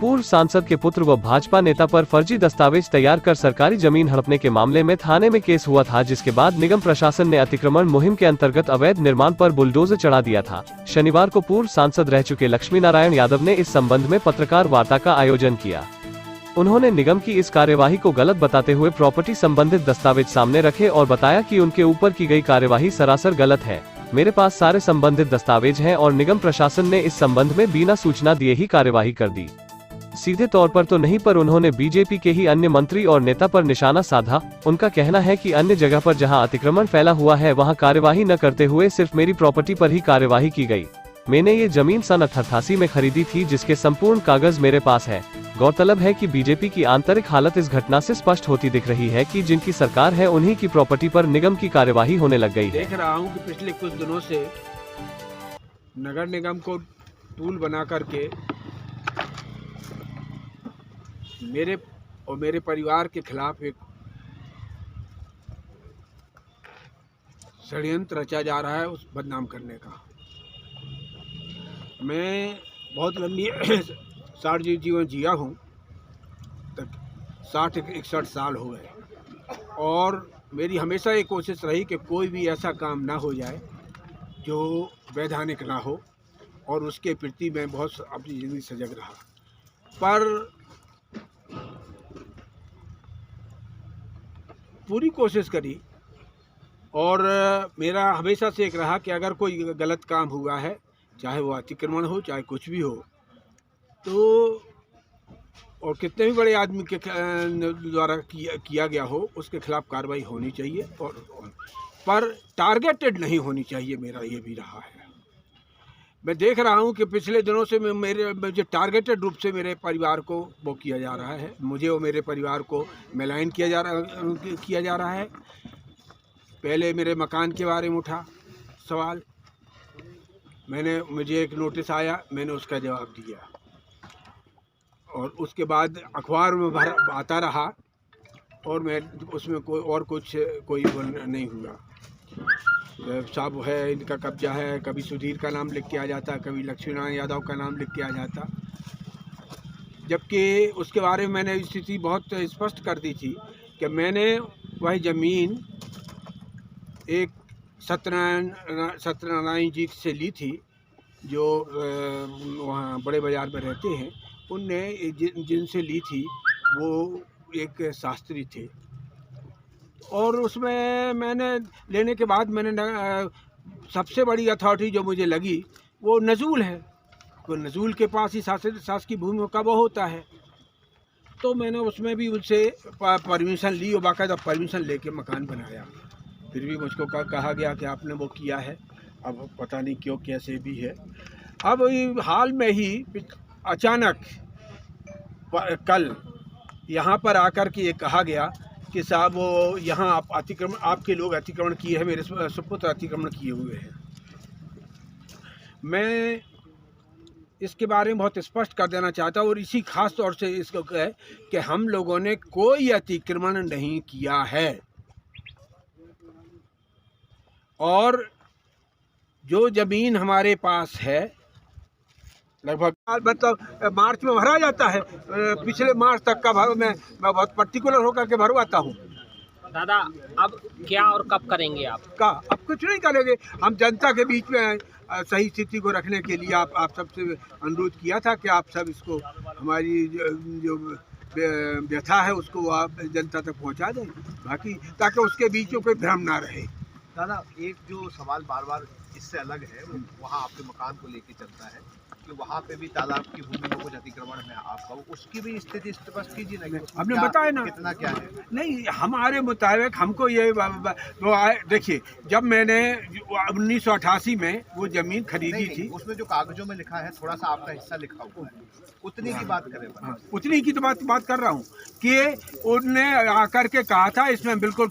पूर्व सांसद के पुत्र व भाजपा नेता पर फर्जी दस्तावेज तैयार कर सरकारी जमीन हड़पने के मामले में थाने में केस हुआ था, जिसके बाद निगम प्रशासन ने अतिक्रमण मुहिम के अंतर्गत अवैध निर्माण पर बुलडोजर चढ़ा दिया था। शनिवार को पूर्व सांसद रह चुके लक्ष्मी नारायण यादव ने इस संबंध में पत्रकार वार्ता का आयोजन किया। उन्होंने निगम की इस कार्यवाही को गलत बताते हुए प्रॉपर्टी संबंधित दस्तावेज सामने रखे और बताया कि उनके ऊपर की गई कार्यवाही सरासर गलत है। मेरे पास सारे संबंधित दस्तावेज हैं और निगम प्रशासन ने इस संबंध में बिना सूचना दिए ही कार्यवाही कर दी। सीधे तौर पर तो नहीं, पर उन्होंने बीजेपी के ही अन्य मंत्री और नेता पर निशाना साधा। उनका कहना है कि अन्य जगह पर जहां अतिक्रमण फैला हुआ है वहां कार्यवाही न करते हुए सिर्फ मेरी प्रॉपर्टी पर ही कार्यवाही की गई। मैंने ये जमीन सन 88 में खरीदी थी, जिसके संपूर्ण कागज मेरे पास है। गौरतलब है कि बीजेपी की आंतरिक हालत इस घटना से स्पष्ट होती दिख रही है कि जिनकी सरकार है उन्हीं की प्रॉपर्टी पर निगम की कार्यवाही होने लग गई है। देख रहा हूं कि पिछले कुछ दिनों से नगर निगम को टूल बना करके मेरे और मेरे परिवार के खिलाफ एक षड्यंत्र रचा जा रहा है, उस बदनाम करने का। मैं बहुत लंबी 60 जीवन जिया हूँ, तक 60-61 साल हो गए, और मेरी हमेशा ये कोशिश रही कि कोई भी ऐसा काम ना हो जाए जो वैधानिक ना हो, और उसके प्रति मैं बहुत अपनी ज़िंदगी सजग रहा। पर पूरी कोशिश करी, और मेरा हमेशा से एक रहा कि अगर कोई गलत काम हुआ है, चाहे वो अतिक्रमण हो चाहे कुछ भी हो, तो और कितने भी बड़े आदमी के द्वारा किया गया हो, उसके खिलाफ कार्रवाई होनी चाहिए, पर टारगेटेड नहीं होनी चाहिए। मेरा ये भी रहा है। मैं देख रहा हूँ कि पिछले दिनों से मुझे टारगेटेड रूप से मेरे परिवार को वो किया जा रहा है, मुझे और मेरे परिवार को मेलाइन किया जा रहा है। पहले मेरे मकान के बारे में उठा सवाल, मुझे एक नोटिस आया, मैंने उसका जवाब दिया, और उसके बाद अखबार में आता रहा, और मैं उसमें कोई नहीं हुआ। साहब है, इनका कब्जा है, कभी सुधीर का नाम लिख के आ जाता, कभी लक्ष्मी नारायण यादव का नाम लिख के आ जाता, जबकि उसके बारे में मैंने स्थिति बहुत स्पष्ट कर दी थी कि मैंने वह ज़मीन एक सत्यनारायण जी से ली थी, जो वहाँ बड़े बाज़ार में रहते हैं। उनने जिनसे ली थी वो एक शास्त्री थे, और उसमें मैंने लेने के बाद मैंने सबसे बड़ी अथॉरिटी जो मुझे लगी वो नजूल है। तो नजूल के पास ही शासकीय भूमि का वो होता है, तो मैंने उसमें भी उनसे परमिशन ली, और बाकायदा परमिशन लेके मकान बनाया। फिर भी मुझको कहा गया कि आपने वो किया है, अब पता नहीं क्यों कैसे भी है। अब हाल में ही अचानक कल यहाँ पर आकर के ये कहा गया कि साहब वो यहाँ आपके लोग अतिक्रमण किए हैं, मेरे सुपुत्र अतिक्रमण किए हुए हैं। मैं इसके बारे में बहुत स्पष्ट कर देना चाहता हूँ, और इसी खास तौर से इसको है कि हम लोगों ने कोई अतिक्रमण नहीं किया है, और जो ज़मीन हमारे पास है लगभग मतलब मार्च में भरा जाता है। पिछले मार्च तक का मैं बहुत पर्टिकुलर होकर के भरवाता हूँ। दादा, अब क्या और कब करेंगे आप? अब कुछ नहीं करेंगे। हम जनता के बीच में सही स्थिति को रखने के लिए आप सबसे अनुरोध किया था कि आप सब इसको, हमारी जो व्यथा है उसको आप जनता तक पहुँचा दें, बाकी ताकि उसके बीच में कोई भ्रम ना रहे। दादा, एक जो सवाल बार बार इससे अलग है, वो वहाँ आपके मकान को लेके चलता है कि वहाँ पे भी तालाब की भूमि में कुछ अतिक्रमण है आपका, उसकी भी स्थिति स्पष्ट कीजिए ना। हमने बताया ना कितना क्या है। नहीं, हमारे मुताबिक हमको ये देखिए, जब मैंने 1988 में वो ज़मीन खरीदी थी, उसमें जो कागजों में लिखा है थोड़ा सा आपका हिस्सा लिखा हुआ है, उतनी की बात करें। उतनी की तो बात कर रहा हूँ कि उनने आकर के कहा था इसमें बिल्कुल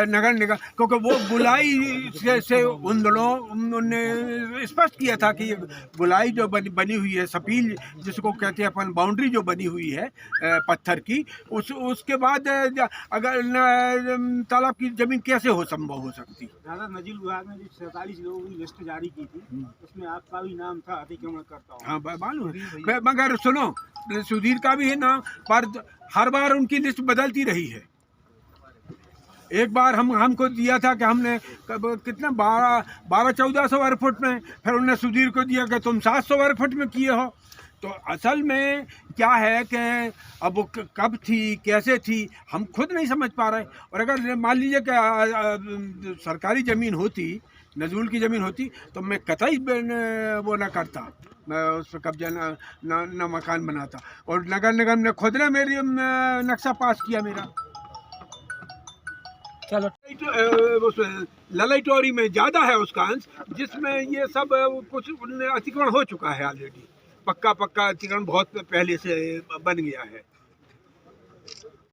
नगर निगम, क्योंकि वो गुलाई से उन दोनों उनने स्पष्ट किया था कि ये गुलाई जो बनी हुई है, सपील जिसको कहते हैं अपन बाउंड्री जो बनी हुई है पत्थर की, उसके बाद अगर तालाब की ज़मीन कैसे संभव हो सकती? दादा, नजील विभाग ने जो 47 लोगों की लिस्ट जारी की थी, उसमें आपका भी नाम था अतिक्रमण करता हूँ। हाँ, मालूम है, मगर सुनो, सुधीर का भी है नाम, पर हर बार उनकी लिस्ट बदलती रही है। एक बार हमको दिया था कि हमने कितना 12-1400 वर्ग फुट में, फिर उन्होंने सुधीर को दिया कि तुम 700 वर्ग फुट में किए हो। तो असल में क्या है कि अब वो कब थी, कैसे थी, हम खुद नहीं समझ पा रहे। और अगर मान लीजिए कि सरकारी ज़मीन होती, नजूल की ज़मीन होती, तो मैं कतई वो ना करता, मैं उस पर कब्जा ना मकान बनाता। और नगर निगम ने खुद ने मेरी नक्शा पास किया मेरा। चलो, ललैटोरी में ज़्यादा है उसका अंश, जिसमें ये सब कुछ अतिक्रमण हो चुका है ऑलरेडी। पक्का अतिक्रमण बहुत पहले से बन गया है।